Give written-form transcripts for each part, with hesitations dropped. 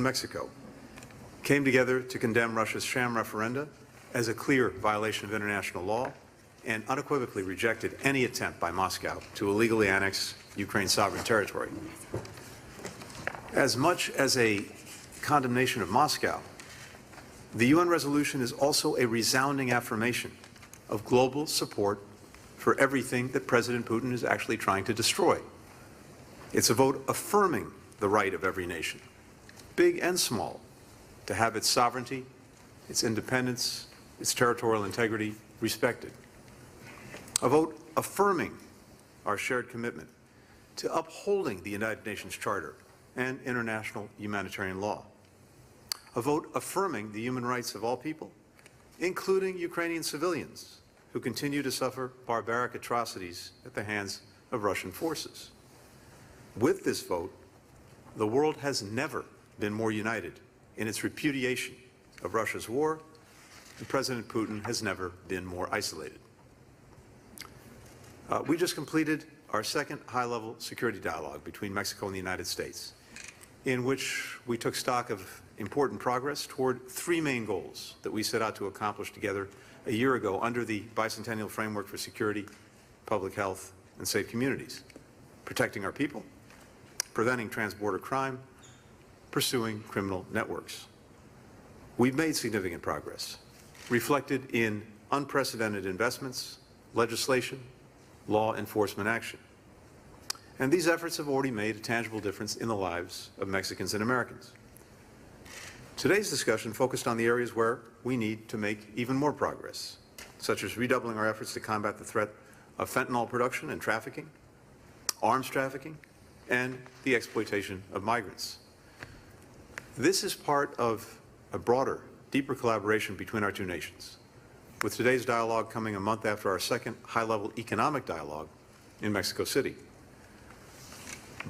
Mexico came together to condemn Russia's sham referenda as a clear violation of international law and unequivocally rejected any attempt by Moscow to illegally annex Ukraine's sovereign territory. As much as a condemnation of Moscow, the UN resolution is also a resounding affirmation of global support for everything that President Putin is actually trying to destroy. It's a vote affirming the right of every nation, big and small, to have its sovereignty, its independence, its territorial integrity respected. A vote affirming our shared commitment to upholding the United Nations Charter and international humanitarian law. A vote affirming the human rights of all people, including Ukrainian civilians who continue to suffer barbaric atrocities at the hands of Russian forces. With this vote, the world has never been more united in its repudiation of Russia's war, and President Putin has never been more isolated. We just completed our second high-level security dialogue between Mexico and the United States, in which we took stock of important progress toward three main goals that we set out to accomplish together a year ago under the Bicentennial Framework for Security, Public Health, and Safe Communities: protecting our people, preventing transborder crime, pursuing criminal networks. We've made significant progress, reflected in unprecedented investments, legislation, law enforcement action. And these efforts have already made a tangible difference in the lives of Mexicans and Americans. Today's discussion focused on the areas where we need to make even more progress, such as redoubling our efforts to combat the threat of fentanyl production and trafficking, arms trafficking, and the exploitation of migrants. This is part of a broader, deeper collaboration between our two nations, with today's dialogue coming a month after our second high-level economic dialogue in Mexico City.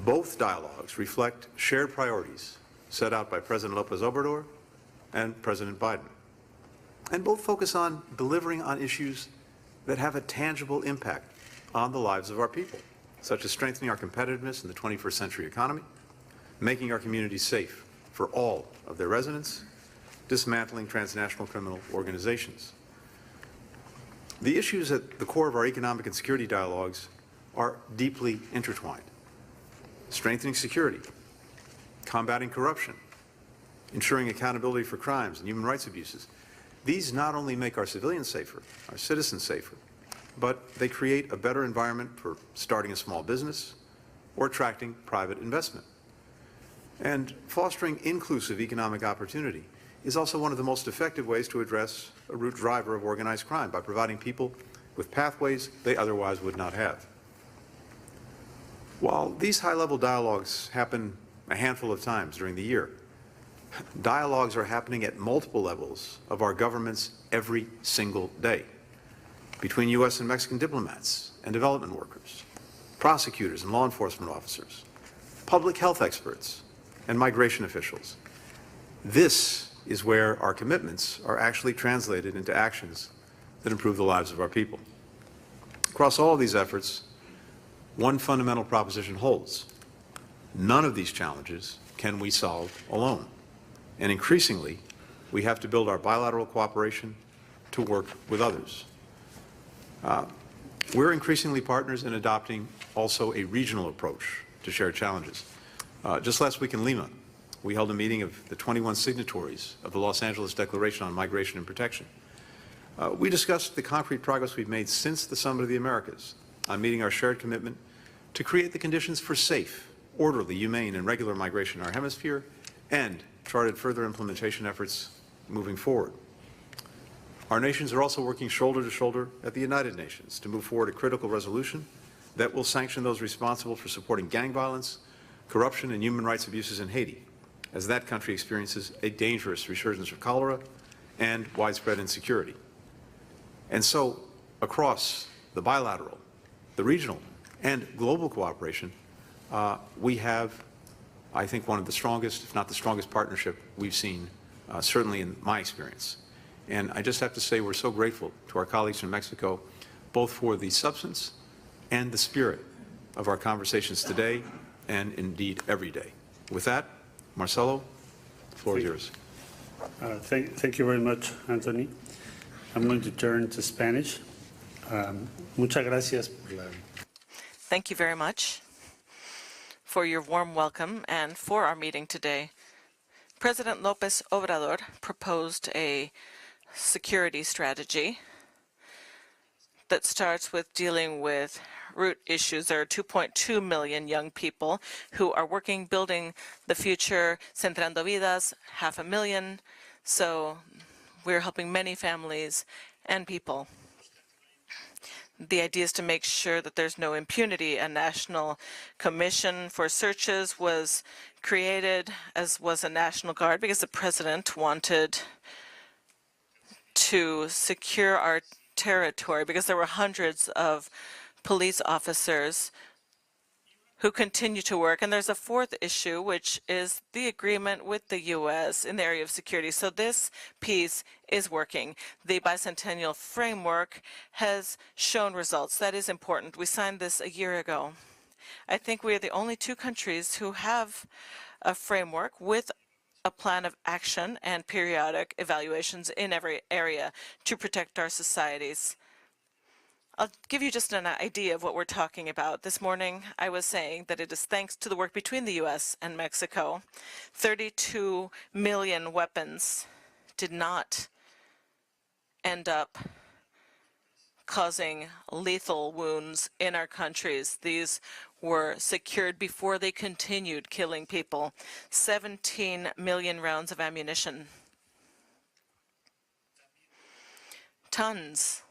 Both dialogues reflect shared priorities set out by President López Obrador and President Biden, and both focus on delivering on issues that have a tangible impact on the lives of our people, such as strengthening our competitiveness in the 21st century economy, making our communities safe for all of their residents, dismantling transnational criminal organizations. The issues at the core of our economic and security dialogues are deeply intertwined: strengthening security, combating corruption, ensuring accountability for crimes and human rights abuses. These not only make our civilians safer, our citizens safer, but they create a better environment for starting a small business or attracting private investment. And fostering inclusive economic opportunity is also one of the most effective ways to address a root driver of organized crime, by providing people with pathways they otherwise would not have. While these high-level dialogues happen a handful of times during the year, dialogues are happening at multiple levels of our governments every single day, between U.S. and Mexican diplomats and development workers, prosecutors and law enforcement officers, public health experts, and migration officials. This is where our commitments are actually translated into actions that improve the lives of our people. Across all of these efforts, one fundamental proposition holds: none of these challenges can we solve alone. And increasingly, we have to build our bilateral cooperation to work with others. We're increasingly partners in adopting also a regional approach to shared challenges. Just last week in Lima, we held a meeting of the 21 signatories of the Los Angeles Declaration on Migration and Protection. We discussed the concrete progress we've made since the Summit of the Americas on meeting our shared commitment to create the conditions for safe, orderly, humane, and regular migration in our hemisphere, and charted further implementation efforts moving forward. Our nations are also working shoulder to shoulder at the United Nations to move forward a critical resolution that will sanction those responsible for supporting gang violence, corruption, and human rights abuses in Haiti, as that country experiences a dangerous resurgence of cholera and widespread insecurity. And so, across the bilateral, the regional, and global cooperation, we have, I think, one of the strongest, if not the strongest partnership we've seen, certainly in my experience. And I just have to say we're so grateful to our colleagues from Mexico, both for the substance and the spirit of our conversations today, and indeed every day. With that, Marcelo, The floor is yours. Thank you very much, Anthony. I'm going to turn to Spanish. Muchas gracias por la... Thank you very much for your warm welcome and for our meeting today. President López Obrador proposed a security strategy that starts with dealing with root issues. There are 2.2 million young people who are working, building the future, Centrando Vidas, 500,000. So we're helping many families and people. The idea is to make sure that there's no impunity. A national commission for searches was created, as was a National Guard, because the president wanted to secure our territory, because there were hundreds of police officers who continue to work. And there's a fourth issue, which is the agreement with the U.S. in the area of security. So this piece is working. The bicentennial framework has shown results. That is important. We signed this a year ago. I think we are the only two countries who have a framework with a plan of action and periodic evaluations in every area to protect our societies. I'll give you just an idea of what we're talking about. This morning, I was saying that it is thanks to the work between the U.S. and Mexico. 32 million weapons did not end up causing lethal wounds in our countries. These were secured before they continued killing people. 17 million rounds of ammunition. Tons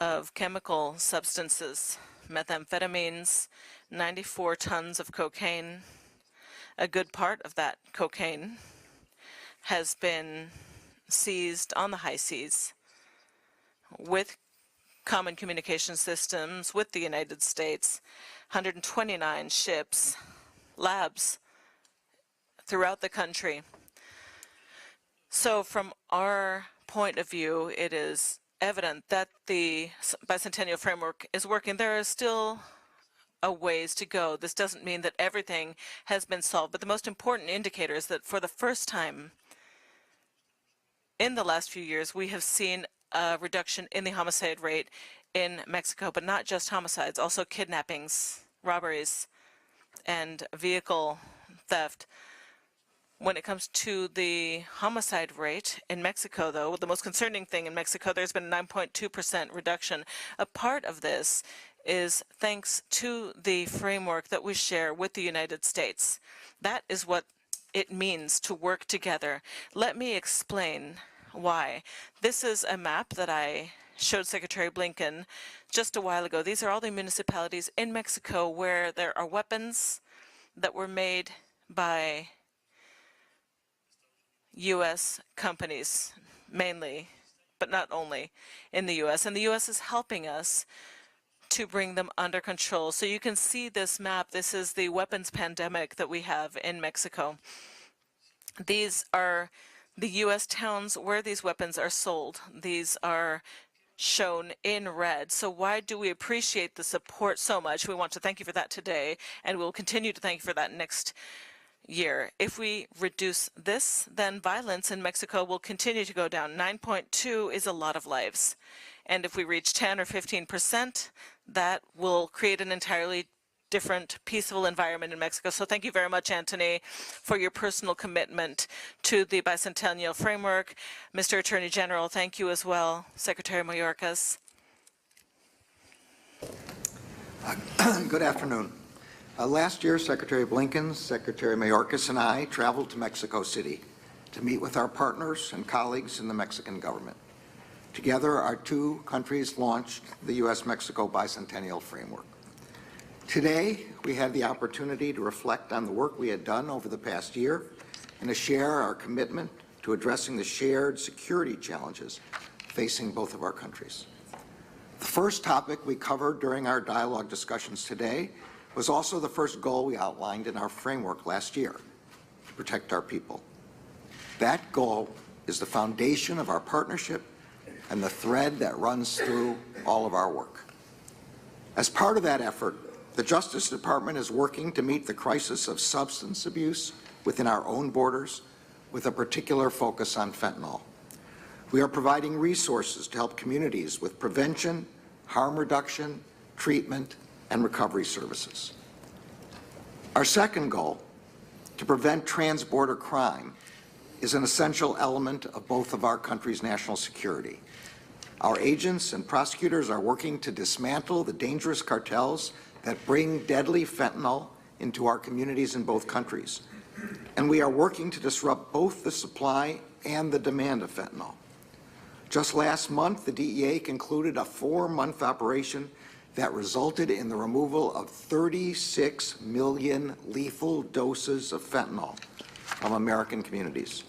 of chemical substances, methamphetamines, 94 tons of cocaine. A good part of that cocaine has been seized on the high seas with common communication systems with the United States, 129 ships, labs throughout the country. So from our point of view, it is evident that the bicentennial framework is working. There is still a ways to go. This doesn't mean that everything has been solved, but the most important indicator is that for the first time in the last few years, we have seen a reduction in the homicide rate in Mexico, but not just homicides, also kidnappings, robberies, and vehicle theft. When it comes to the homicide rate in Mexico, though, the most concerning thing in Mexico, there's been a 9.2% reduction. A part of this is thanks to the framework that we share with the United States. That is what it means to work together. Let me explain why. This is a map that I showed Secretary Blinken just a while ago. These are all the municipalities in Mexico where there are weapons that were made by U.S. companies, mainly, but not only, in the U.S. And the U.S. is helping us to bring them under control. So you can see this map. This is the weapons pandemic that we have in Mexico. These are the U.S. towns where these weapons are sold. These are shown in red. So why do we appreciate the support so much? We want to thank you for that today, and we'll continue to thank you for that next year. If we reduce this, then violence in Mexico will continue to go down. 9.2 is a lot of lives. And if we reach 10 or 15%, that will create an entirely different peaceful environment in Mexico. So thank you very much, Antony, for your personal commitment to the bicentennial framework. Mr. Attorney General, thank you as well. Secretary Mayorkas. Good afternoon. Last year, Secretary Blinken, Secretary Mayorkas, and I traveled to Mexico City to meet with our partners and colleagues in the Mexican government. Together, our two countries launched the U.S.-Mexico bicentennial framework. Today, we had the opportunity to reflect on the work we had done over the past year and to share our commitment to addressing the shared security challenges facing both of our countries. The first topic we covered during our dialogue discussions today was also the first goal we outlined in our framework last year, to protect our people. That goal is the foundation of our partnership and the thread that runs through all of our work. As part of that effort, the Justice Department is working to meet the crisis of substance abuse within our own borders, with a particular focus on fentanyl. We are providing resources to help communities with prevention, harm reduction, treatment, and recovery services. Our second goal, to prevent trans-border crime, is an essential element of both of our country's national security. Our agents and prosecutors are working to dismantle the dangerous cartels that bring deadly fentanyl into our communities in both countries. And we are working to disrupt both the supply and the demand of fentanyl. Just last month, the DEA concluded a 4-month operation that resulted in the removal of 36 million lethal doses of fentanyl from American communities.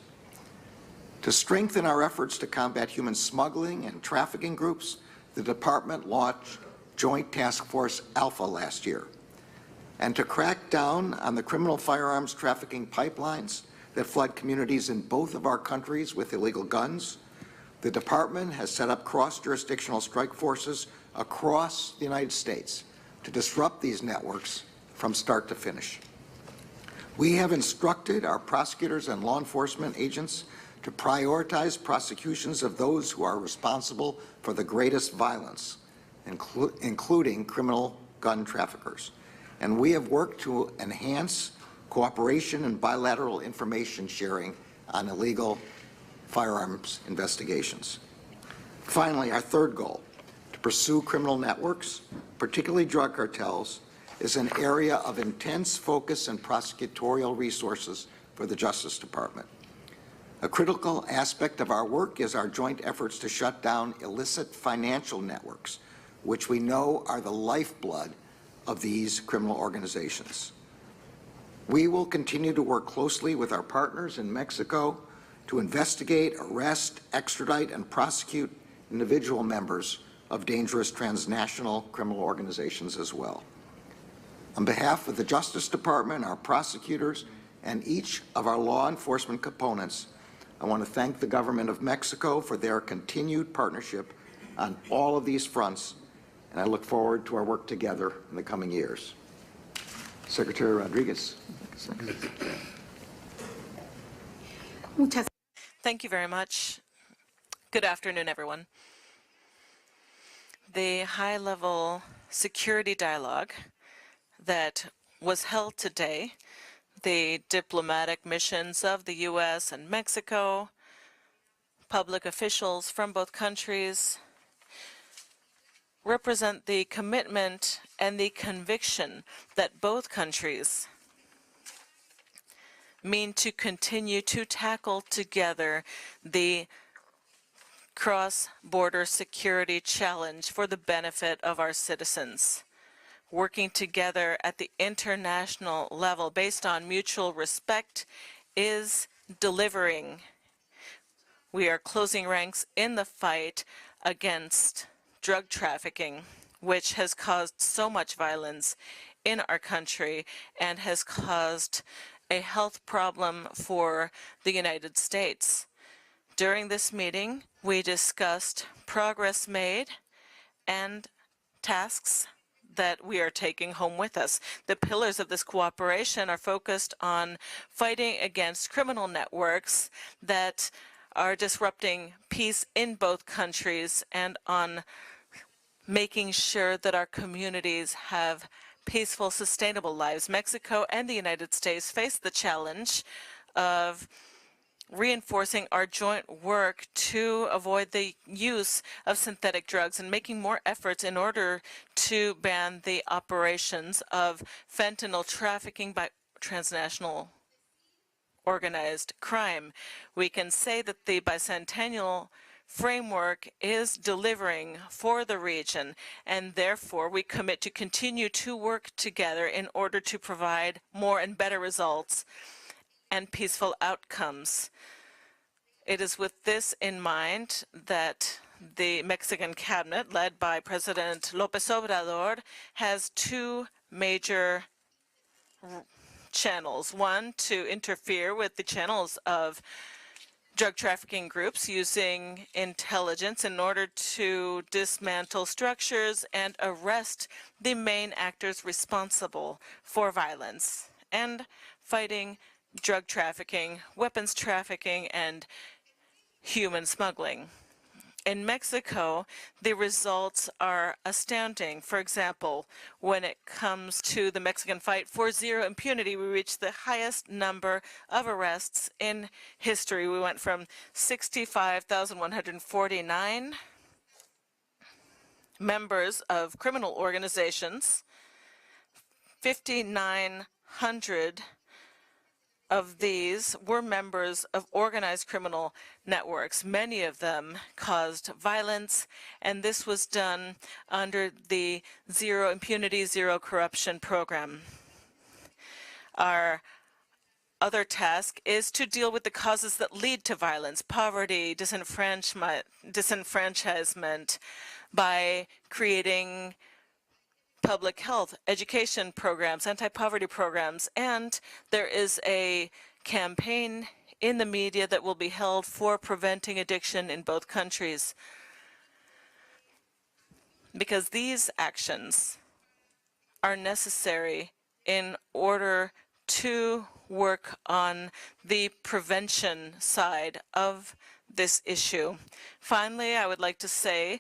To strengthen our efforts to combat human smuggling and trafficking groups, the Department launched Joint Task Force Alpha last year. And to crack down on the criminal firearms trafficking pipelines that flood communities in both of our countries with illegal guns, the Department has set up cross-jurisdictional strike forces across the United States to disrupt these networks from start to finish. We have instructed our prosecutors and law enforcement agents to prioritize prosecutions of those who are responsible for the greatest violence, including criminal gun traffickers. And we have worked to enhance cooperation and bilateral information sharing on illegal firearms investigations. Finally, our third goal, to pursue criminal networks, particularly drug cartels, is an area of intense focus and prosecutorial resources for the Justice Department. A critical aspect of our work is our joint efforts to shut down illicit financial networks, which we know are the lifeblood of these criminal organizations. We will continue to work closely with our partners in Mexico to investigate, arrest, extradite, and prosecute individual members of dangerous transnational criminal organizations as well. On behalf of the Justice Department, our prosecutors, and each of our law enforcement components, I want to thank the government of Mexico for their continued partnership on all of these fronts, and I look forward to our work together in the coming years. Secretary Rodriguez. Thank you very much. Good afternoon, everyone. The high-level security dialogue that was held today, the diplomatic missions of the U.S. and Mexico, public officials from both countries, represent the commitment and the conviction that both countries mean to continue to tackle together the cross-border security challenge for the benefit of our citizens. Working together at the international level based on mutual respect is delivering. We are closing ranks in the fight against drug trafficking, which has caused so much violence in our country and has caused a health problem for the United States. During this meeting, we discussed progress made and tasks that we are taking home with us. The pillars of this cooperation are focused on fighting against criminal networks that are disrupting peace in both countries and on making sure that our communities have peaceful, sustainable lives. Mexico and the United States face the challenge of reinforcing our joint work to avoid the use of synthetic drugs and making more efforts in order to ban the operations of fentanyl trafficking by transnational organized crime. We can say that the bicentennial framework is delivering for the region, and therefore we commit to continue to work together in order to provide more and better results and peaceful outcomes. It is with this in mind that the Mexican cabinet, led by President López Obrador, has two major channels. One, to interfere with the channels of drug trafficking groups using intelligence in order to dismantle structures and arrest the main actors responsible for violence, and fighting drug trafficking, weapons trafficking, and human smuggling. In Mexico, the results are astounding. For example, when it comes to the Mexican fight for zero impunity, we reached the highest number of arrests in history. We went from 65,149 members of criminal organizations, 5,900 of these were members of organized criminal networks. Many of them caused violence, and this was done under the Zero Impunity, Zero Corruption program. Our other task is to deal with the causes that lead to violence, poverty, disenfranchisement, by creating public health, education programs, anti-poverty programs, and there is a campaign in the media that will be held for preventing addiction in both countries. Because these actions are necessary in order to work on the prevention side of this issue. Finally, I would like to say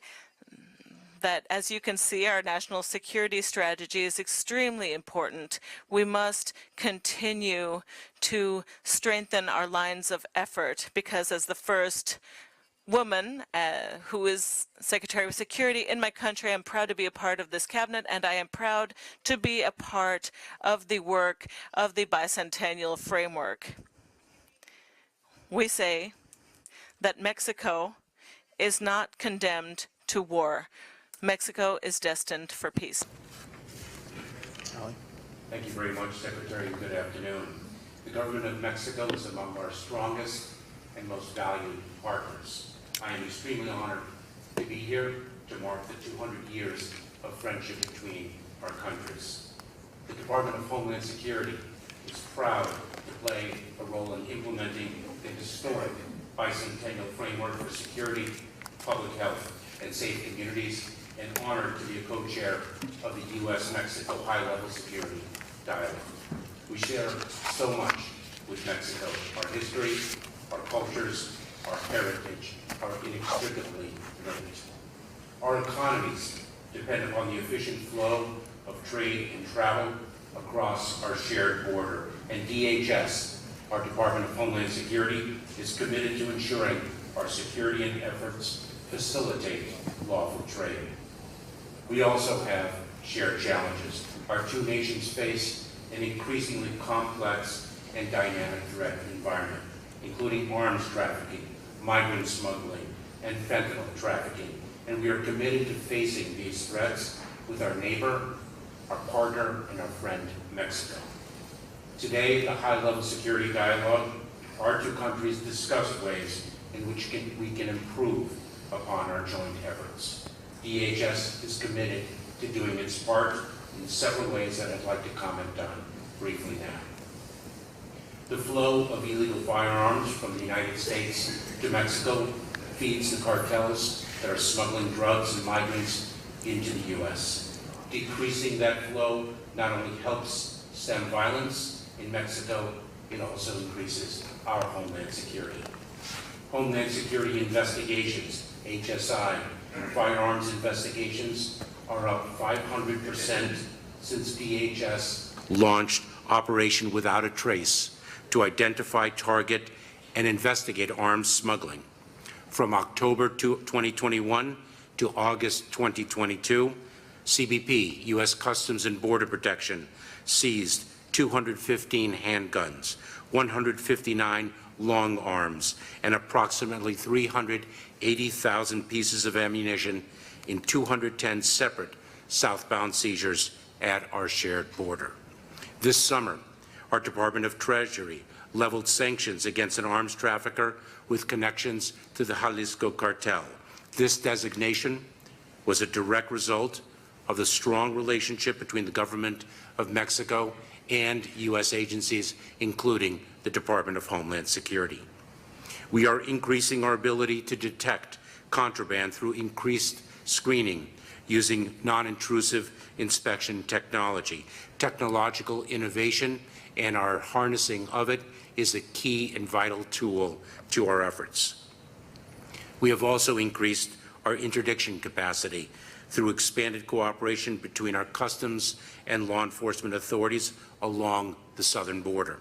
that, as you can see, our national security strategy is extremely important. We must continue to strengthen our lines of effort because, as the first woman who is Secretary of Security in my country, I'm proud to be a part of this cabinet, and I am proud to be a part of the work of the bicentennial framework. We say that Mexico is not condemned to war. Mexico is destined for peace. Thank you very much, Secretary. Good afternoon. The government of Mexico is among our strongest and most valued partners. I am extremely honored to be here to mark the 200 years of friendship between our countries. The Department of Homeland Security is proud to play a role in implementing the historic bicentennial framework for security, public health, and safe communities, and honored to be a co-chair of the U.S.-Mexico High-Level Security Dialogue. We share so much with Mexico. Our history, our cultures, our heritage are inextricably linked. Our economies depend upon the efficient flow of trade and travel across our shared border. And DHS, our Department of Homeland Security, is committed to ensuring our security and efforts facilitate lawful trade. We also have shared challenges. Our two nations face an increasingly complex and dynamic threat environment, including arms trafficking, migrant smuggling, and fentanyl trafficking. And we are committed to facing these threats with our neighbor, our partner, and our friend, Mexico. Today, the high-level security dialogue, our two countries discuss ways in which we can improve upon our joint efforts. DHS is committed to doing its part in several ways that I'd like to comment on briefly now. The flow of illegal firearms from the United States to Mexico feeds the cartels that are smuggling drugs and migrants into the U.S. Decreasing that flow not only helps stem violence in Mexico, it also increases our homeland security. Homeland Security investigations, HSI, firearms investigations are up 500% since DHS launched Operation Without a Trace to identify, target, and investigate arms smuggling. From October 2021 to August 2022, CBP, U.S. Customs and Border Protection, seized 215 handguns, 159 long arms, and approximately 380,000 pieces of ammunition in 210 separate southbound seizures at our shared border. This summer, our Department of Treasury leveled sanctions against an arms trafficker with connections to the Jalisco cartel. This designation was a direct result of the strong relationship between the government of Mexico and U.S. agencies, including the Department of Homeland Security. We are increasing our ability to detect contraband through increased screening using non-intrusive inspection technology. Technological innovation and our harnessing of it is a key and vital tool to our efforts. We have also increased our interdiction capacity through expanded cooperation between our customs and law enforcement authorities along the southern border.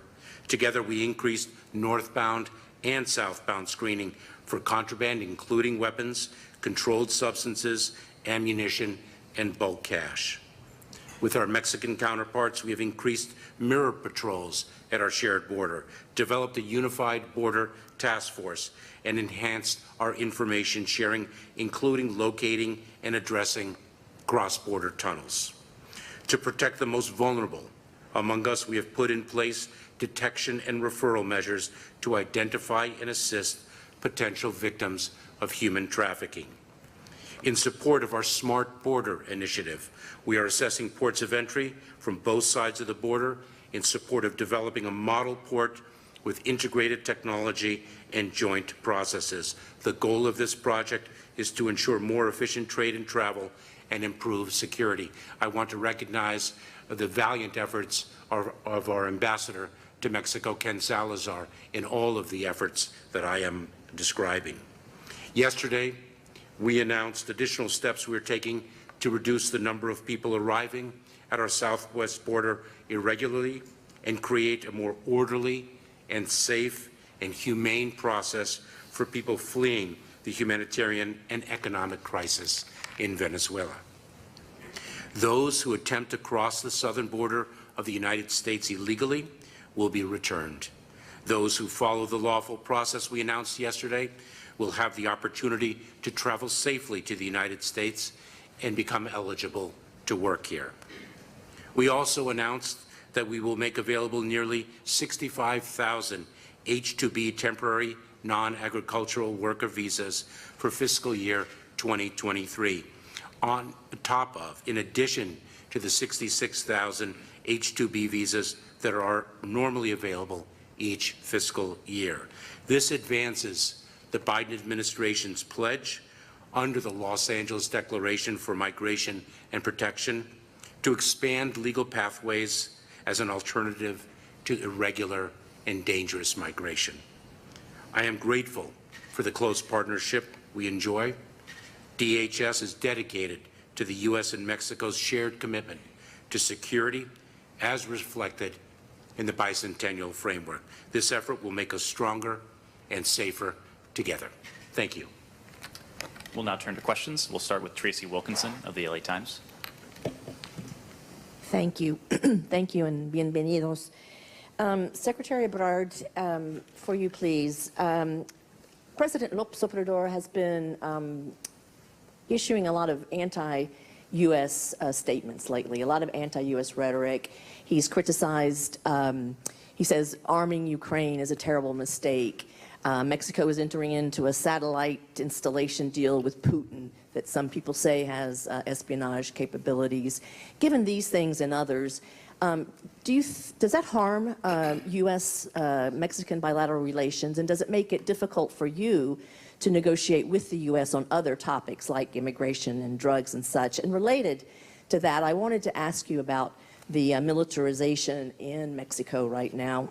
Together, we increased northbound and southbound screening for contraband, including weapons, controlled substances, ammunition, and bulk cash. With our Mexican counterparts, we have increased mirror patrols at our shared border, developed a unified border task force, and enhanced our information sharing, including locating and addressing cross-border tunnels. To protect the most vulnerable among us, we have put in place detection and referral measures to identify and assist potential victims of human trafficking. In support of our Smart Border initiative, we are assessing ports of entry from both sides of the border in support of developing a model port with integrated technology and joint processes. The goal of this project is to ensure more efficient trade and travel and improve security. I want to recognize the valiant efforts of our ambassador to Mexico, Ken Salazar, in all of the efforts that I am describing. Yesterday, we announced additional steps we are taking to reduce the number of people arriving at our southwest border irregularly and create a more orderly and safe and humane process for people fleeing the humanitarian and economic crisis in Venezuela. Those who attempt to cross the southern border of the United States illegally will be returned. Those who follow the lawful process we announced yesterday will have the opportunity to travel safely to the United States and become eligible to work here. We also announced that we will make available nearly 65,000 H-2B temporary non-agricultural worker visas for fiscal year 2023, on top of, in addition to the 66,000 H-2B visas that are normally available each fiscal year. This advances the Biden administration's pledge under the Los Angeles Declaration for Migration and Protection to expand legal pathways as an alternative to irregular and dangerous migration. I am grateful for the close partnership we enjoy. DHS is dedicated to the U.S. and Mexico's shared commitment to security as reflected in the bicentennial framework. This effort will make us stronger and safer together. Thank you. We'll now turn to questions. We'll start with Tracy Wilkinson of the LA Times. Thank you. Thank you and bienvenidos. Secretary Ebrard, for you, please. President López Obrador has been issuing a lot of anti-U.S. Statements lately, a lot of anti-U.S. rhetoric. He's criticized, he says, arming Ukraine is a terrible mistake. Mexico is entering into a satellite installation deal with Putin that some people say has espionage capabilities. Given these things and others, does that harm U.S.-Mexican bilateral relations, and does it make it difficult for you to negotiate with the U.S. on other topics like immigration and drugs and such? And related to that, I wanted to ask you about the militarization in Mexico right now.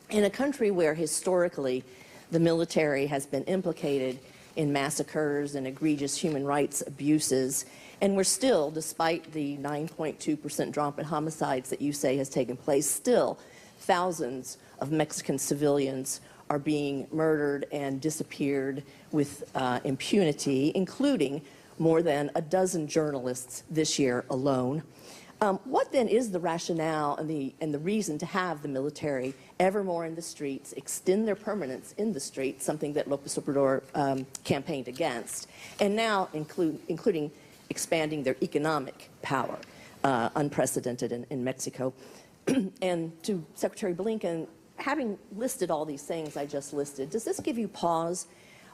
In a country where historically the military has been implicated in massacres and egregious human rights abuses, and we're still, despite the 9.2% drop in homicides that you say has taken place, still thousands of Mexican civilians are being murdered and disappeared with impunity, including more than a dozen journalists this year alone. What then is the rationale and the reason to have the military ever more in the streets, extend their permanence in the streets, something that López Obrador campaigned against, and now including expanding their economic power, unprecedented in Mexico? And to Secretary Blinken, having listed all these things I just listed, does this give you pause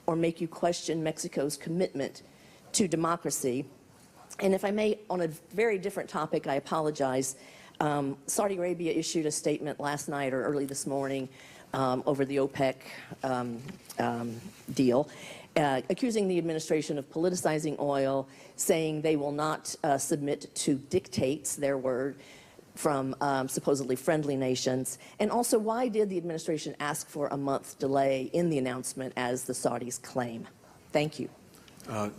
or make you question Mexico's commitment to democracy? And if I may, on a very different topic, I apologize. Saudi Arabia issued a statement last night or early this morning over the OPEC deal. accusing the administration of politicizing oil, saying they will not submit to dictates, their word, from supposedly friendly nations? And also, why did the administration ask for a month delay in the announcement, as the Saudis claim? Thank you.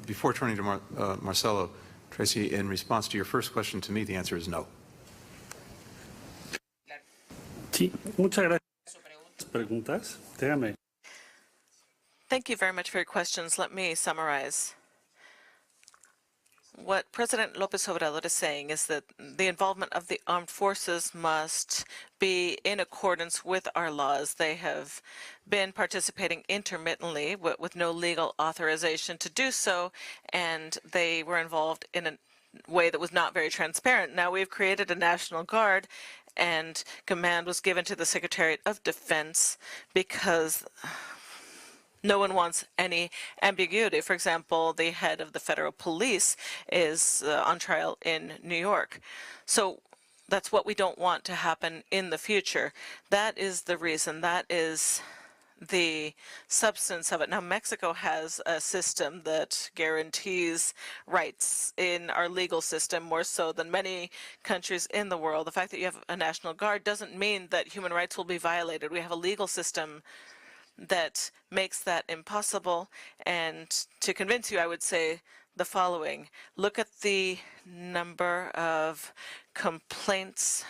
Before turning to Marcelo, Tracy, in response to your first question to me, the answer is no. Sí, muchas gracias por las preguntas. Déjame. Thank you very much for your questions. Let me summarize. What President López Obrador is saying is that the involvement of the armed forces must be in accordance with our laws. They have been participating intermittently with no legal authorization to do so, and they were involved in a way that was not very transparent. Now we've created a National Guard, and command was given to the Secretariat of Defense because no one wants any ambiguity. For example, the head of the federal police is on trial in New York. So that's what we don't want to happen in the future. That is the reason. That is the substance of it. Now, Mexico has a system that guarantees rights in our legal system more so than many countries in the world. The fact that you have a National Guard doesn't mean that human rights will be violated. We have a legal system that makes that impossible. And to convince you, I would say the following. Look at the number of complaints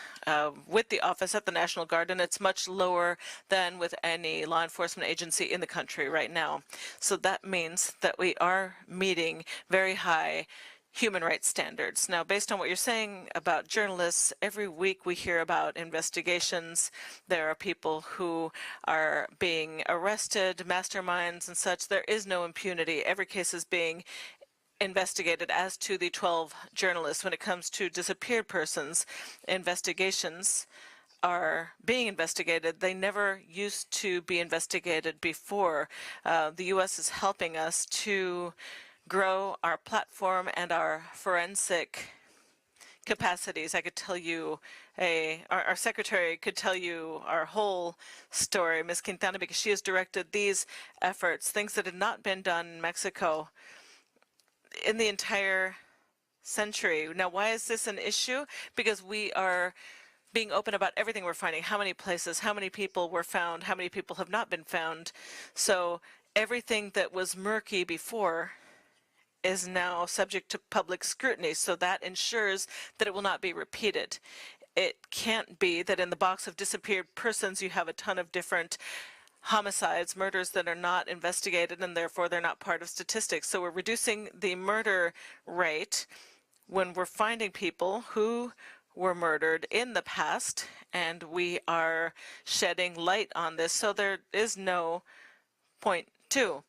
with the office at the National Guard, and it's much lower than with any law enforcement agency in the country right now. So that means that we are meeting very high human rights standards. Now, based on what you're saying about journalists, every week we hear about investigations. There are people who are being arrested, masterminds and such. There is no impunity. Every case is being investigated. As to the 12 journalists, when it comes to disappeared persons, investigations are being investigated. They never used to be investigated before. The U.S. is helping us to grow our platform and our forensic capacities. I could tell you, our secretary could tell you our whole story, Ms. Quintana, because she has directed these efforts, things that had not been done in Mexico in the entire century. Now, why is this an issue? Because we are being open about everything we're finding, how many places, how many people were found, how many people have not been found. So everything that was murky before is now subject to public scrutiny, so that ensures that it will not be repeated. It can't be that in the box of disappeared persons you have a ton of different homicides, murders that are not investigated, and therefore they're not part of statistics. So we're reducing the murder rate when we're finding people who were murdered in the past, and we are shedding light on this, so there is no point two.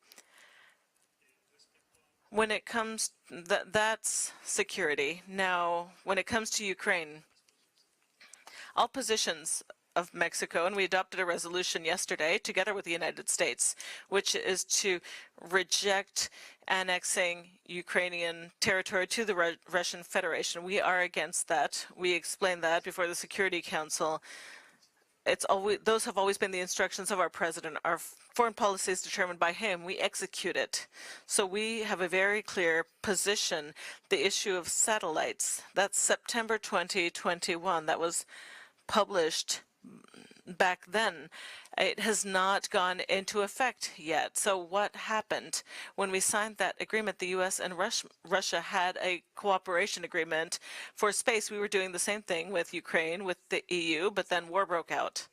When it comes, that's security. Now, when it comes to Ukraine, all positions of Mexico, and we adopted a resolution yesterday together with the United States, which is to reject annexing Ukrainian territory to the Russian Federation. We are against that. We explained that before the Security Council. Those have always been the instructions of our president. Our foreign policy is determined by him. We execute it. So we have a very clear position. The issue of satellites, that's September 2021. That was published back then. It has not gone into effect yet. So what happened? When we signed that agreement, the U.S. and Russia had a cooperation agreement for space. We were doing the same thing with Ukraine, with the EU, but then war broke out.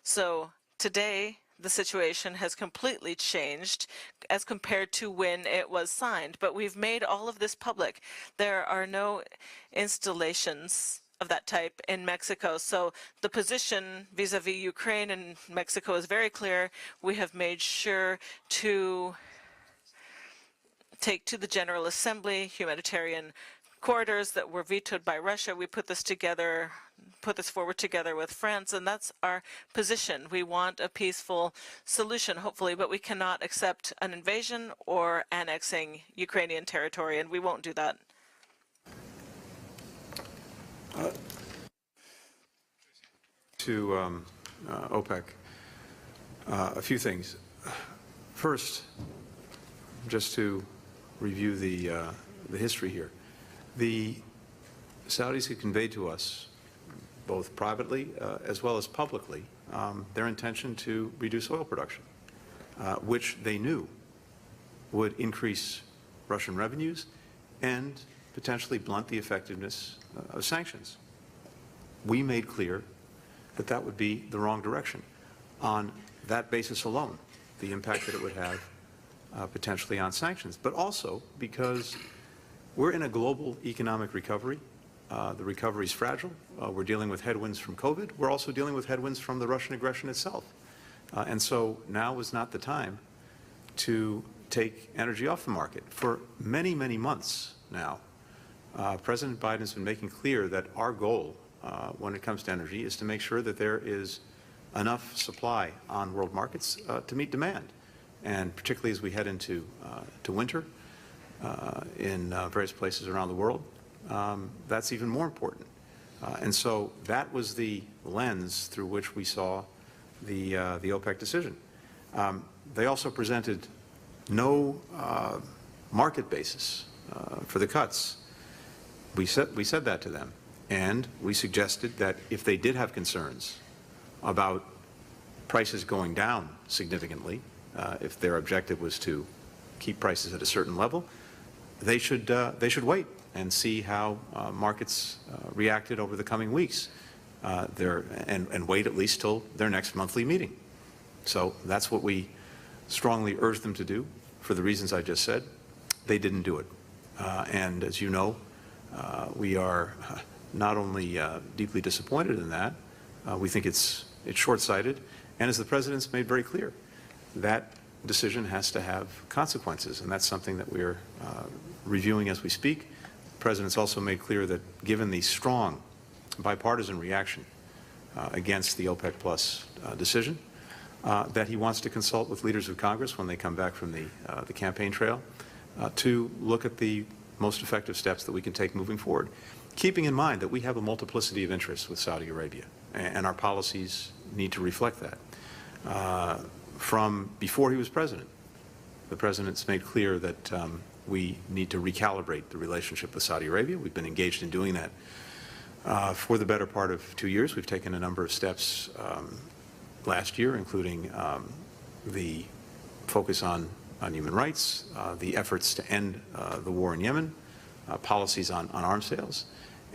So today, the situation has completely changed as compared to when it was signed. But we've made all of this public. There are no installations of that type in Mexico. So the position vis-a-vis Ukraine and Mexico is very clear. We have made sure to take to the General Assembly humanitarian corridors that were vetoed by Russia. We put this forward together with France, and that's our position. We want a peaceful solution, hopefully, but we cannot accept an invasion or annexing Ukrainian territory, and we won't do that. To OPEC, a few things. First, just to review the history here. The Saudis had conveyed to us, both privately as well as publicly, their intention to reduce oil production, which they knew would increase Russian revenues and potentially blunt the effectiveness of sanctions. We made clear that that would be the wrong direction. On that basis alone, the impact that it would have potentially on sanctions, but also because we're in a global economic recovery. The recovery is fragile. We're dealing with headwinds from COVID. We're also dealing with headwinds from the Russian aggression itself. And so now is not the time to take energy off the market. For many, many months now, President Biden has been making clear that our goal when it comes to energy is to make sure that there is enough supply on world markets to meet demand. And particularly as we head into to winter in various places around the world, that's even more important. And so that was the lens through which we saw the OPEC decision. They also presented no market basis for the cuts. We said that to them, and we suggested that if they did have concerns about prices going down significantly, if their objective was to keep prices at a certain level, they should wait and see how markets reacted over the coming weeks, and wait at least till their next monthly meeting. So that's what we strongly urged them to do for the reasons I just said. They didn't do it. And as you know, we are not only deeply disappointed in that, we think it's short-sighted, and as the President's made very clear, that decision has to have consequences, and that's something that we're reviewing as we speak. The President's also made clear that given the strong bipartisan reaction against the OPEC Plus decision, that he wants to consult with leaders of Congress when they come back from the campaign trail to look at the most effective steps that we can take moving forward, keeping in mind that we have a multiplicity of interests with Saudi Arabia, and our policies need to reflect that. From before he was president, the President's made clear that we need to recalibrate the relationship with Saudi Arabia. We've been engaged in doing that for the better part of 2 years. We've taken a number of steps last year, including the focus on human rights, the efforts to end the war in Yemen, policies on arms sales.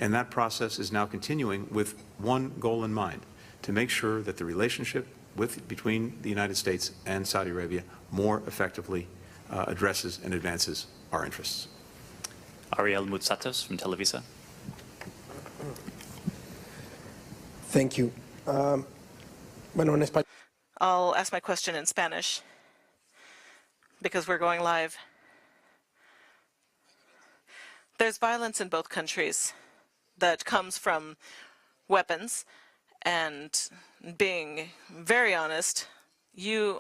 And that process is now continuing with one goal in mind, to make sure that the relationship between the United States and Saudi Arabia more effectively addresses and advances our interests. Ariel Mutsatos from Televisa. Thank you. Bueno, en español. I'll ask my question in Spanish because we're going live. There's violence in both countries that comes from weapons, and being very honest,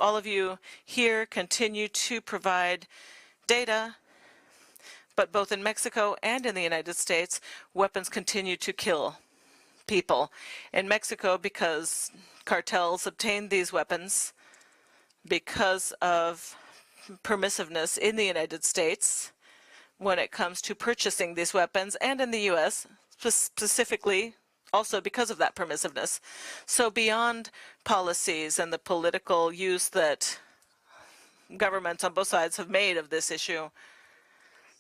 all of you here continue to provide data, but both in Mexico and in the United States, weapons continue to kill people. In Mexico, because cartels obtained these weapons because of permissiveness in the United States when it comes to purchasing these weapons, and in the U.S., specifically also because of that permissiveness. So beyond policies and the political use that governments on both sides have made of this issue,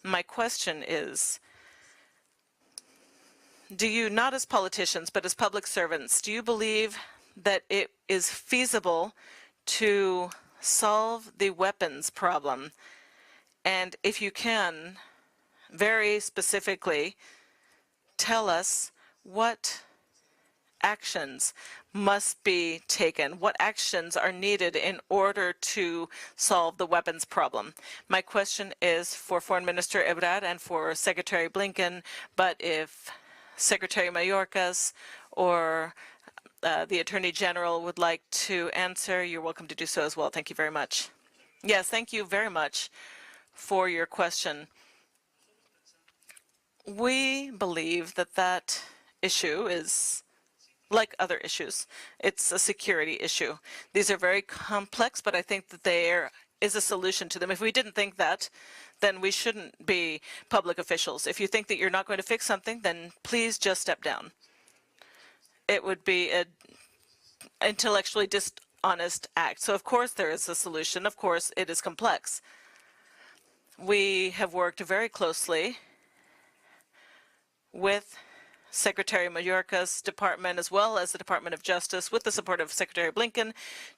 my question is, do you, not as politicians, but as public servants, do you believe that it is feasible to solve the weapons problem? And if you can, very specifically, tell us what actions must be taken, what actions are needed in order to solve the weapons problem. My question is for Foreign Minister Ebrard and for Secretary Blinken, but if Secretary Mayorkas or the Attorney General would like to answer, you're welcome to do so as well. Thank you very much. Yes, thank you very much for your question. We believe that that issue is like other issues. It's a security issue. These are very complex, but I think that they are is a solution to them. If we didn't think that, then we shouldn't be public officials. If you think that you're not going to fix something, then please just step down. It would be an intellectually dishonest act. So of course there is a solution. Of course it is complex. We have worked very closely with Secretary Mayorkas' department, as well as the Department of Justice, with the support of Secretary Blinken,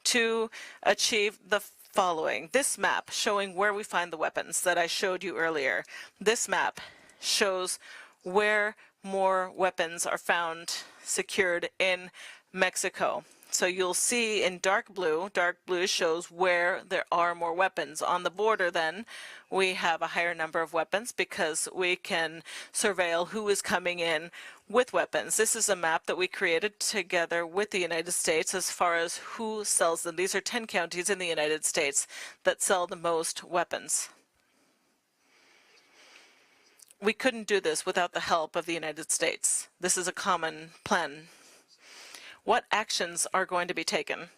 to achieve the following. This map showing where we find the weapons that I showed you earlier. This map shows where more weapons are found secured in Mexico. So you'll see in dark blue shows where there are more weapons. On the border then, we have a higher number of weapons because we can surveil who is coming in with weapons. This is a map that we created together with the United States as far as who sells them. These are 10 counties in the United States that sell the most weapons. We couldn't do this without the help of the United States. This is a common plan. What actions are going to be taken?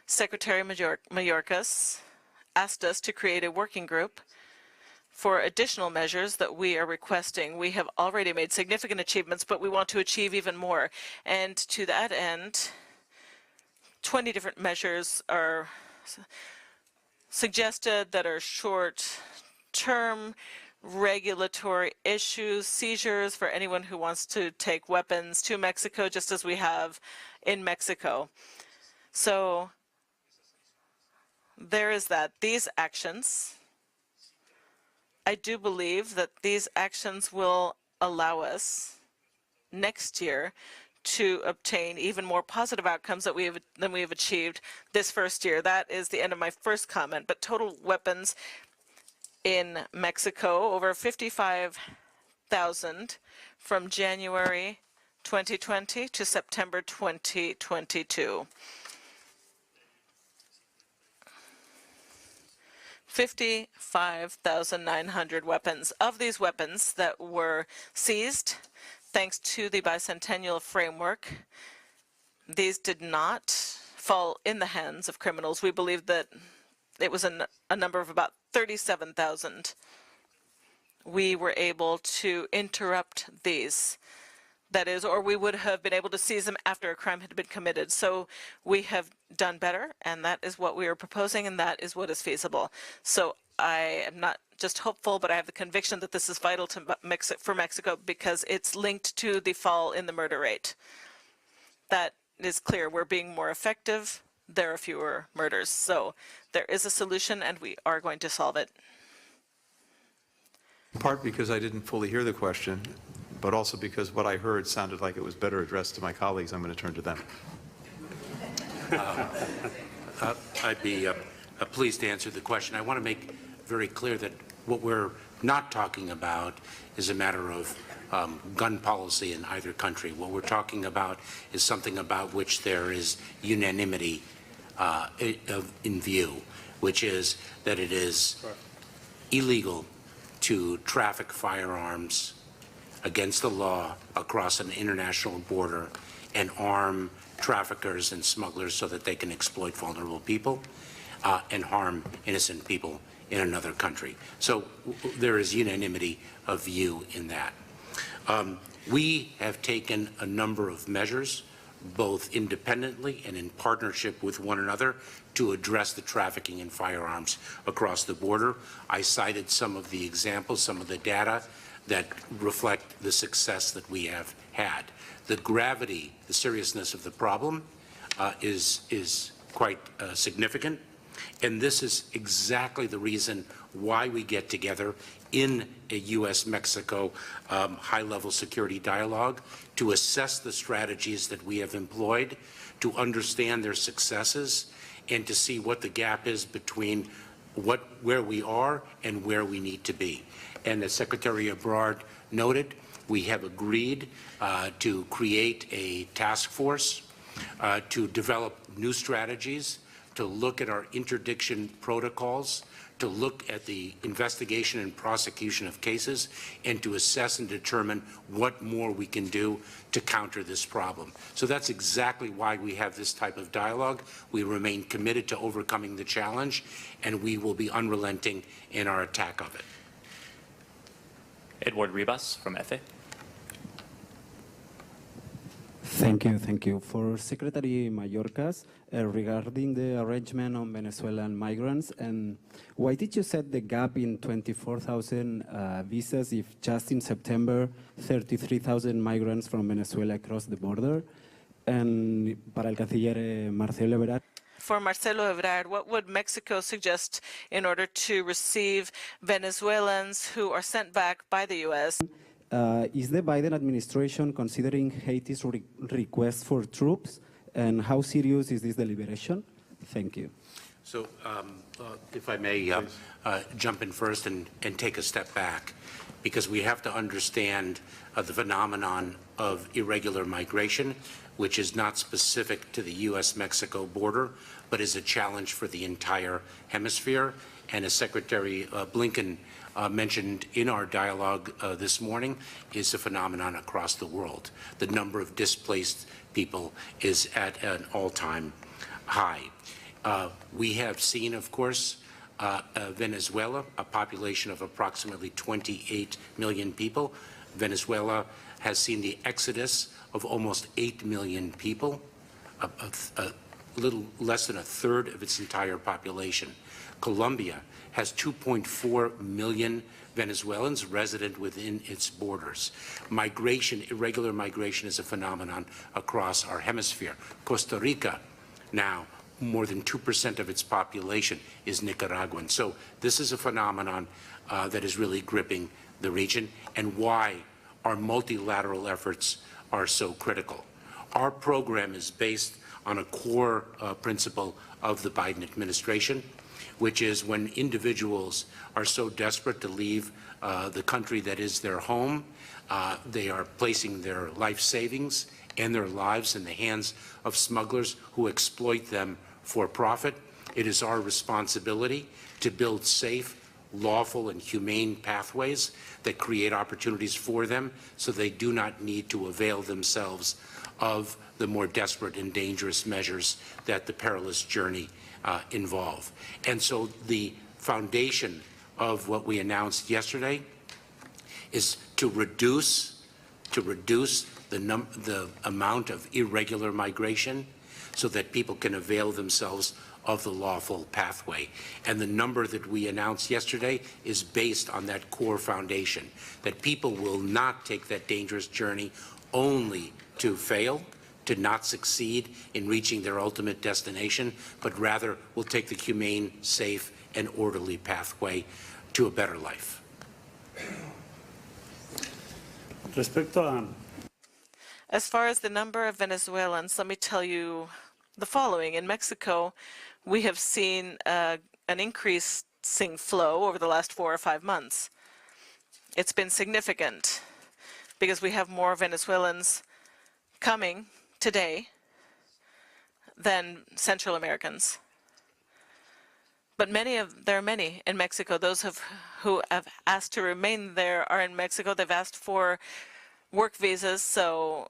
Secretary Mayorkas asked us to create a working group for additional measures that we are requesting. We have already made significant achievements, but we want to achieve even more. And to that end, 20 different measures are suggested that are short-term regulatory issues, seizures for anyone who wants to take weapons to Mexico, just as we have in Mexico. So there is that. These actions, I do believe that these actions will allow us next year to obtain even more positive outcomes than we have achieved this first year. That is the end of my first comment. But total weapons in Mexico, over 55,000 from January 2020 to September 2022. 55,900 weapons. Of these weapons that were seized, thanks to the bicentennial framework, these did not fall in the hands of criminals. We believe that it was a number of about 37,000. We were able to interrupt these. That is, or we would have been able to seize them after a crime had been committed. So we have done better, and that is what we are proposing, and that is what is feasible. So I am not just hopeful, but I have the conviction that this is vital to for Mexico because it's linked to the fall in the murder rate. That is clear. We're being more effective. There are fewer murders. So there is a solution, and we are going to solve it. In part because I didn't fully hear the question, but also because what I heard sounded like it was better addressed to my colleagues. I'm going to turn to them. I'd be pleased to answer the question. I want to make very clear that what we're not talking about is a matter of gun policy in either country. What we're talking about is something about which there is unanimity in view, which is that it is illegal to traffic firearms against the law across an international border and arm traffickers and smugglers so that they can exploit vulnerable people and harm innocent people in another country. So there is unanimity of view in that. We have taken a number of measures, both independently and in partnership with one another, to address the trafficking in firearms across the border. I cited some of the examples, some of the data that reflect the success that we have had. The gravity, the seriousness of the problem is quite significant, and this is exactly the reason why we get together in a U.S.-Mexico high-level security dialogue to assess the strategies that we have employed, to understand their successes, and to see what the gap is between where we are and where we need to be. And as Secretary Ebrard noted, we have agreed to create a task force to develop new strategies to look at our interdiction protocols, to look at the investigation and prosecution of cases, and to assess and determine what more we can do to counter this problem. So that's exactly why we have this type of dialogue. We remain committed to overcoming the challenge, and we will be unrelenting in our attack of it. Edward Ribas from EFE. Thank you. For Secretary Mayorkas, regarding the arrangement on Venezuelan migrants, and why did you set the gap in 24,000 visas if just in September 33,000 migrants from Venezuela crossed the border? And para el canciller Marcelo Ebrard. For Marcelo Ebrard, what would Mexico suggest in order to receive Venezuelans who are sent back by the U.S.? Is the Biden administration considering Haiti's request for troops, and how serious is this deliberation? Thank you. So if I may jump in first and take a step back, because we have to understand the phenomenon of irregular migration, which is not specific to the U.S.-Mexico border, but is a challenge for the entire hemisphere. And as Secretary Blinken mentioned in our dialogue this morning, is a phenomenon across the world. The number of displaced people is at an all-time high. We have seen, of course, Venezuela, a population of approximately 28 million people. Venezuela has seen the exodus of almost 8 million people, a little less than a third of its entire population. Colombia has 2.4 million Venezuelans resident within its borders. Migration, irregular migration, is a phenomenon across our hemisphere. Costa Rica, now, more than 2% of its population is Nicaraguan. So this is a phenomenon that is really gripping the region, and why our multilateral efforts are so critical. Our program is based on a core principle of the Biden administration, which is when individuals are so desperate to leave the country that is their home, they are placing their life savings and their lives in the hands of smugglers who exploit them for profit. It is our responsibility to build safe, lawful, and humane pathways that create opportunities for them so they do not need to avail themselves of the more desperate and dangerous measures that the perilous journey involve. And so the foundation of what we announced yesterday is to reduce the amount of irregular migration so that people can avail themselves of the lawful pathway. And the number that we announced yesterday is based on that core foundation, that people will not take that dangerous journey only to fail, to not succeed in reaching their ultimate destination, but rather will take the humane, safe, and orderly pathway to a better life. Respecto a As far as the number of Venezuelans, let me tell you the following. In Mexico, we have seen an increasing flow over the last 4 or 5 months. It's been significant because we have more Venezuelans coming today than Central Americans. But there are many in Mexico. Those who have asked to remain there are in Mexico. They've asked for work visas, so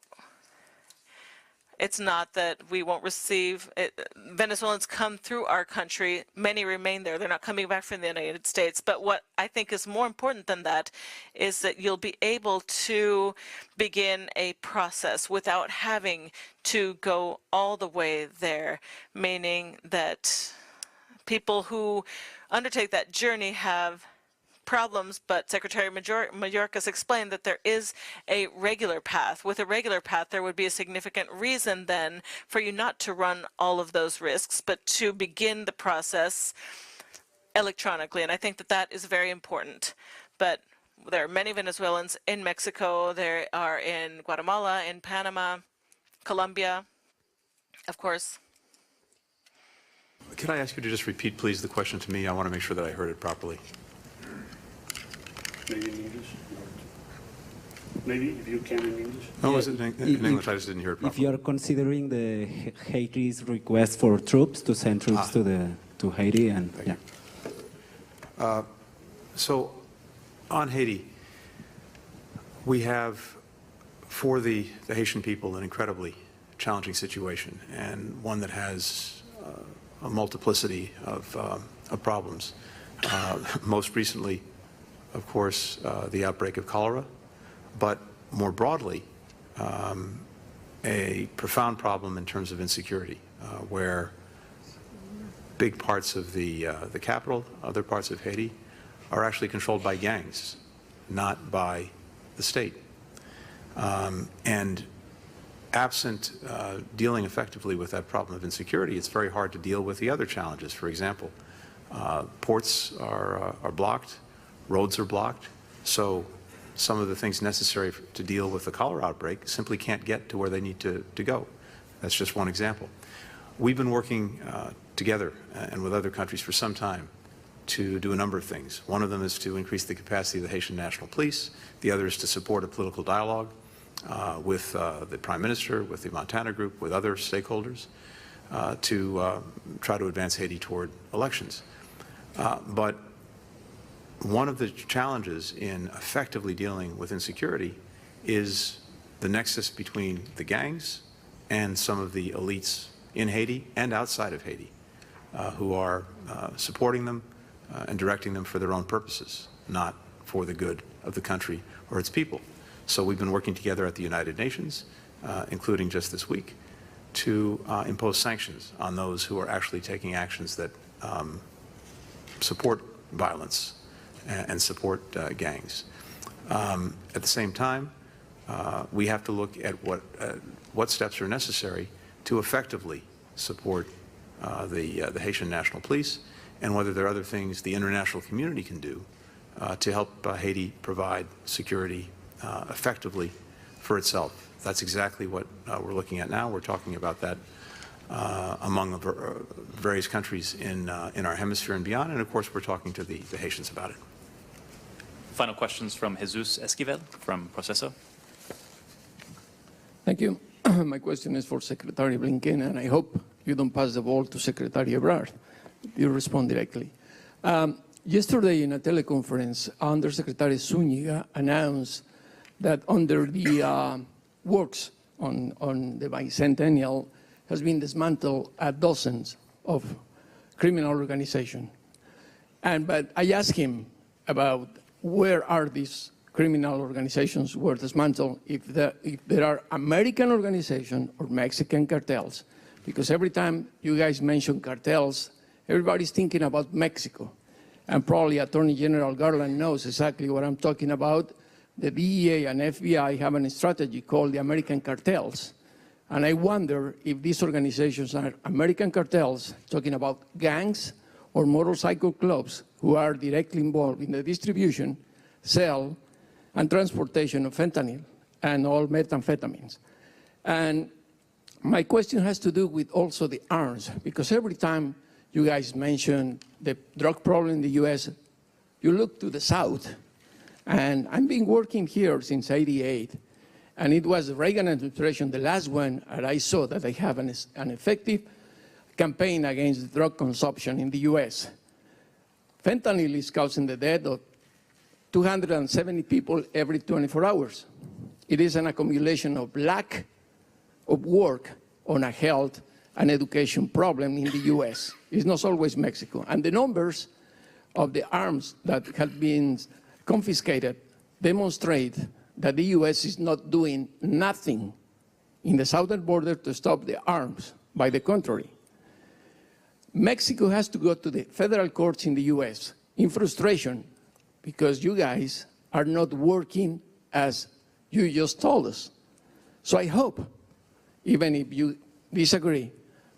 it's not that we won't receive it. Venezuelans come through our country. Many remain there. They're not coming back from the United States. But what I think is more important than that is that you'll be able to begin a process without having to go all the way there, meaning that people who undertake that journey have problems, but Secretary Mayorkas explained that there is a regular path. With a regular path, there would be a significant reason then for you not to run all of those risks, but to begin the process electronically. And I think that that is very important. But there are many Venezuelans in Mexico. There are in Guatemala, in Panama, Colombia, of course. Could I ask you to just repeat, please, the question to me? I want to make sure that I heard it properly. maybe in English. maybe if you can in English. Oh, was it in English? I just didn't hear it If properly. you are considering the Haiti's request for troops to send troops to Haiti, and Thank you. So, on Haiti, we have, for the Haitian people, an incredibly challenging situation, and one that has a multiplicity of problems. Most recently, of course, the outbreak of cholera, but more broadly, a profound problem in terms of insecurity, where big parts of the capital, other parts of Haiti, are actually controlled by gangs, not by the state. And absent dealing effectively with that problem of insecurity, it's very hard to deal with the other challenges. For example, ports are blocked, roads are blocked, so some of the things necessary to deal with the cholera outbreak simply can't get to where they need to go. That's just one example. We've been working together and with other countries for some time to do a number of things. One of them is to increase the capacity of the Haitian National Police. The other is to support a political dialogue with the Prime Minister, with the Montana Group, with other stakeholders to try to advance Haiti toward elections. But one of the challenges in effectively dealing with insecurity is the nexus between the gangs and some of the elites in Haiti and outside of Haiti who are supporting them and directing them for their own purposes, not for the good of the country or its people. So we've been working together at the United Nations, including just this week, to impose sanctions on those who are actually taking actions that support violence and support gangs. At the same time, we have to look at what steps are necessary to effectively support the Haitian National Police, and whether there are other things the international community can do to help Haiti provide security effectively for itself. That's exactly what we're looking at now. We're talking about that among various countries in our hemisphere and beyond, and of course we're talking to the Haitians about it. Final questions from Jesus Esquivel from Proceso. Thank you. My question is for Secretary Blinken, and I hope you don't pass the ball to Secretary Ebrard. You respond directly. Yesterday in a teleconference, Undersecretary Zúñiga announced that under the works on the bicentennial has been dismantled dozens of criminal organizations. But I asked him about where are these criminal organizations were dismantled, if there are American organizations or Mexican cartels, because every time you guys mention cartels, everybody's thinking about Mexico. And probably Attorney General Garland knows exactly what I'm talking about. The DEA and FBI have a strategy called the American cartels. And I wonder if these organizations are American cartels, talking about gangs or motorcycle clubs who are directly involved in the distribution, sale, and transportation of fentanyl and all methamphetamines. And my question has to do with also the arms, because every time you guys mention the drug problem in the US, you look to the South. And I've been working here since '88, and it was the Reagan administration, the last one, and I saw that they have an effective campaign against drug consumption in the US. Fentanyl is causing the death of 270 people every 24 hours. It is an accumulation of lack of work on a health and education problem in the US. It's not always Mexico. And the numbers of the arms that have been confiscated demonstrate that the US is not doing nothing in the southern border to stop the arms. By the contrary, Mexico has to go to the federal courts in the US in frustration because you guys are not working as you just told us. So I hope, even if you disagree,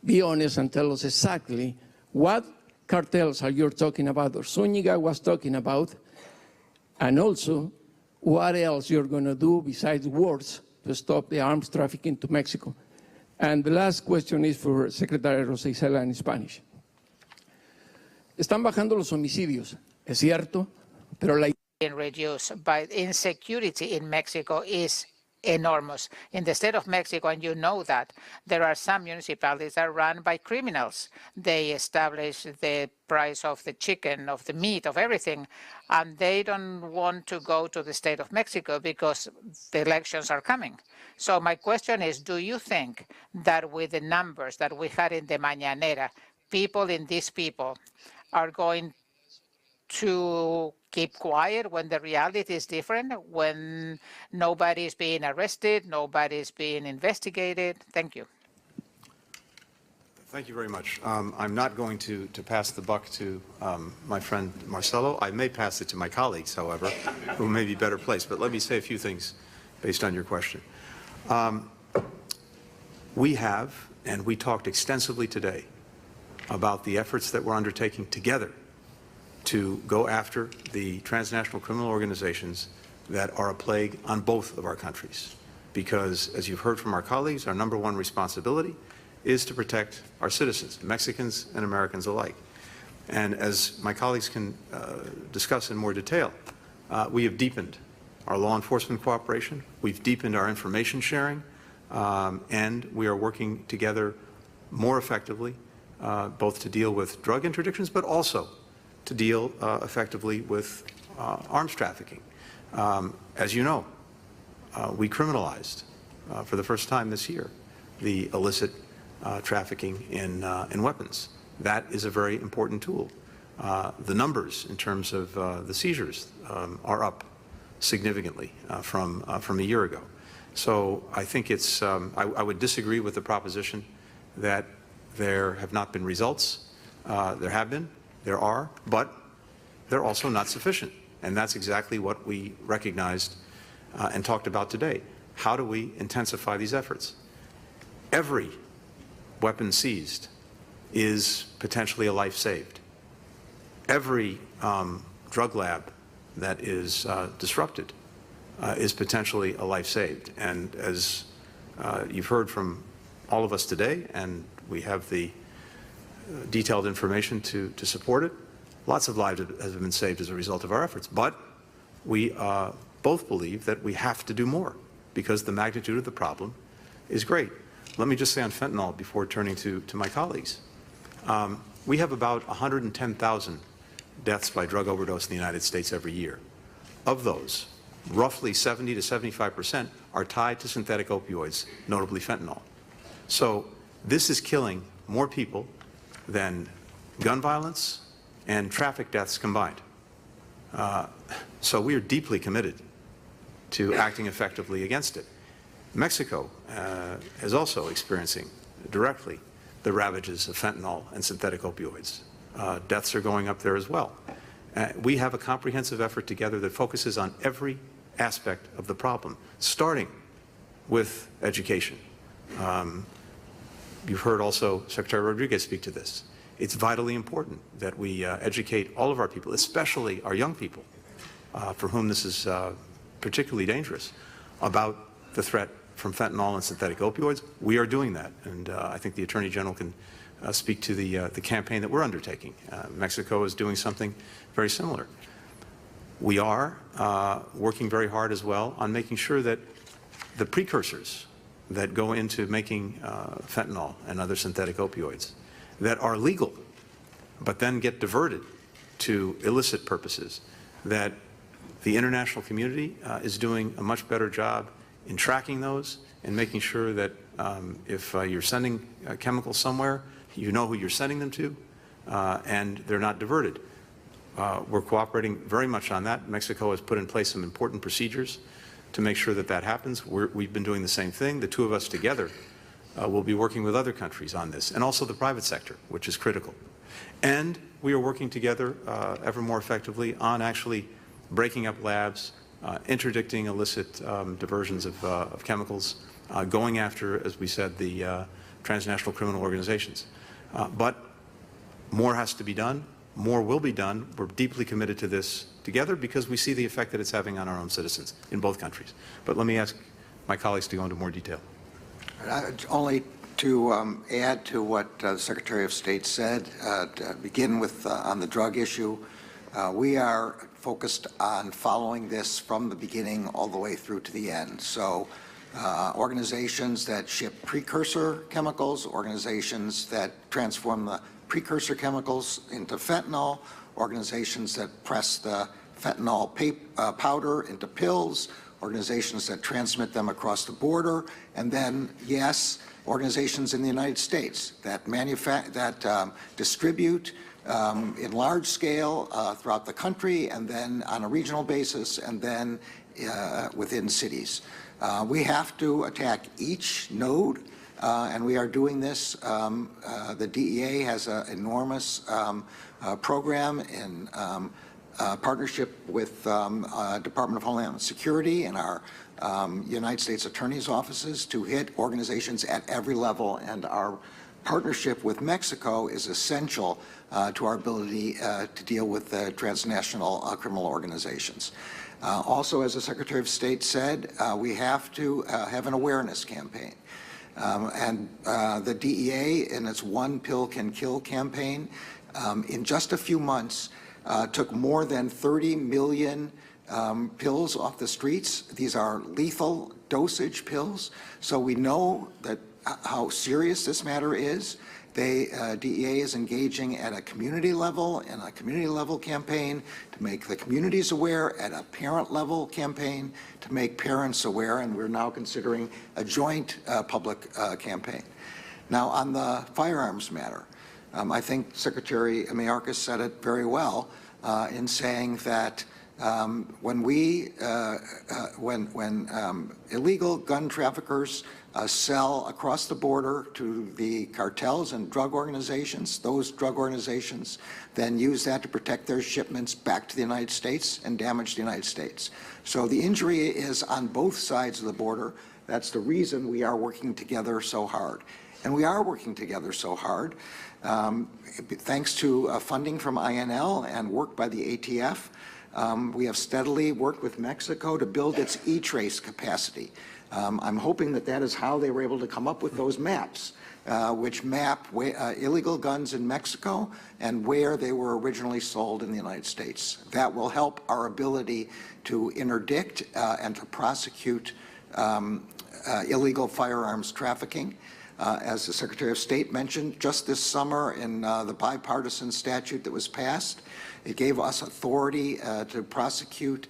be honest and tell us exactly what cartels are you talking about, or Zúñiga was talking about, and also what else you're going to do besides words to stop the arms trafficking to Mexico. And the last question is for Secretary Rosa in Spanish. Están bajando los homicidios, es cierto, pero la being reduced, but insecurity in Mexico is enormous. In the state of Mexico, and you know that, there are some municipalities that are run by criminals. They establish the price of the chicken, of the meat, of everything, and they don't want to go to the state of Mexico because the elections are coming. So my question is, do you think that with the numbers that we had in the Mañanera, people in these people are going to keep quiet when the reality is different, when nobody's being arrested, nobody's being investigated? Thank you. Thank you very much. I'm not going to pass the buck to my friend Marcelo. I may pass it to my colleagues, however, who may be better placed. But let me say a few things based on your question. We have, and we talked extensively today about the efforts that we're undertaking together to go after the transnational criminal organizations that are a plague on both of our countries. Because, as you've heard from our colleagues, our number one responsibility is to protect our citizens, Mexicans and Americans alike. And as my colleagues can discuss in more detail, we have deepened our law enforcement cooperation, we've deepened our information sharing, and we are working together more effectively, both to deal with drug interdictions, but also to deal effectively with arms trafficking. As you know, we criminalized for the first time this year the illicit trafficking in weapons. That is a very important tool. The numbers in terms of the seizures are up significantly from a year ago. So I think it's, I would disagree with the proposition that there have not been results. There have been, there are, but they're also not sufficient. And that's exactly what we recognized and talked about today. How do we intensify these efforts? Every weapon seized is potentially a life saved. Every drug lab that is disrupted is potentially a life saved. And as you've heard from all of us today, and we have the detailed information to support it, lots of lives have been saved as a result of our efforts. But we both believe that we have to do more because the magnitude of the problem is great. Let me just say on fentanyl before turning to my colleagues. We have about 110,000 deaths by drug overdose in the United States every year. Of those, roughly 70 to 75% are tied to synthetic opioids, notably fentanyl. So this is killing more people than gun violence and traffic deaths combined. So we are deeply committed to acting effectively against it. Mexico is also experiencing directly the ravages of fentanyl and synthetic opioids. Deaths are going up there as well. We have a comprehensive effort together that focuses on every aspect of the problem, starting with education. You've heard also Secretary Rodriguez speak to this. It's vitally important that we educate all of our people, especially our young people, for whom this is particularly dangerous, about the threat from fentanyl and synthetic opioids. We are doing that, and I think the Attorney General can speak to the campaign that we're undertaking. Mexico is doing something very similar. We are working very hard as well on making sure that the precursors that go into making fentanyl and other synthetic opioids that are legal, but then get diverted to illicit purposes, that the international community is doing a much better job in tracking those and making sure that if you're sending chemicals somewhere, you know who you're sending them to, and they're not diverted. We're cooperating very much on that. Mexico has put in place some important procedures to make sure that that happens. We've been doing the same thing. The two of us together will be working with other countries on this, and also the private sector, which is critical. And we are working together ever more effectively on actually breaking up labs, interdicting illicit diversions of chemicals, going after, as we said, the transnational criminal organizations. But more has to be done. More will be done. We're deeply committed to this together because we see the effect that it's having on our own citizens in both countries. But let me ask my colleagues to go into more detail. Only to add to what the Secretary of State said, to begin with on the drug issue, We are focused on following this from the beginning all the way through to the end. So organizations that ship precursor chemicals, organizations that transform the precursor chemicals into fentanyl, organizations that press the fentanyl powder into pills, organizations that transmit them across the border, and then, yes, organizations in the United States that distribute in large scale throughout the country, and then on a regional basis, and then within cities. We have to attack each node, and we are doing this. The DEA has an enormous program in partnership with Department of Homeland Security and our United States Attorney's offices to hit organizations at every level, and our partnership with Mexico is essential to our ability to deal with transnational criminal organizations. Also, as the Secretary of State said, we have to have an awareness campaign. And the DEA, in its One Pill Can Kill campaign, in just a few months, took more than 30 million pills off the streets. These are lethal dosage pills. So we know that how serious this matter is. DEA is engaging at a community level, in a community level campaign to make the communities aware, at a parent level campaign to make parents aware, and we're now considering a joint public campaign. Now, on the firearms matter, I think Secretary Mayorkas said it very well in saying that when illegal gun traffickers sell across the border to the cartels and drug organizations, those drug organizations then use that to protect their shipments back to the United States and damage the United States. So the injury is on both sides of the border. That's the reason we are working together so hard. And we are working together so hard thanks to funding from INL and work by the ATF. We have steadily worked with Mexico to build its e-trace capacity. I'm hoping that that is how they were able to come up with those maps, which map illegal guns in Mexico and where they were originally sold in the United States. That will help our ability to interdict and to prosecute illegal firearms trafficking. As the Secretary of State mentioned, just this summer in the bipartisan statute that was passed, it gave us authority to prosecute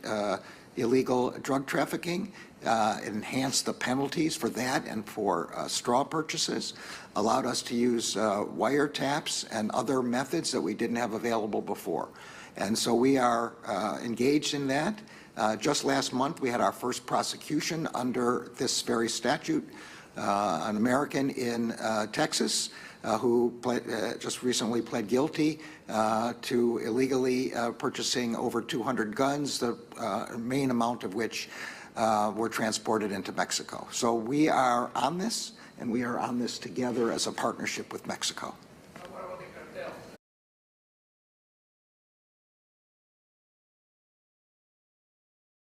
illegal drug trafficking, enhanced the penalties for that and for straw purchases, allowed us to use wiretaps and other methods that we didn't have available before. And so we are engaged in that. Just last month, we had our first prosecution under this very statute. An American in Texas who just recently pled guilty to illegally purchasing over 200 guns, the main amount of which were transported into Mexico. So we are on this, and we are on this together as a partnership with Mexico.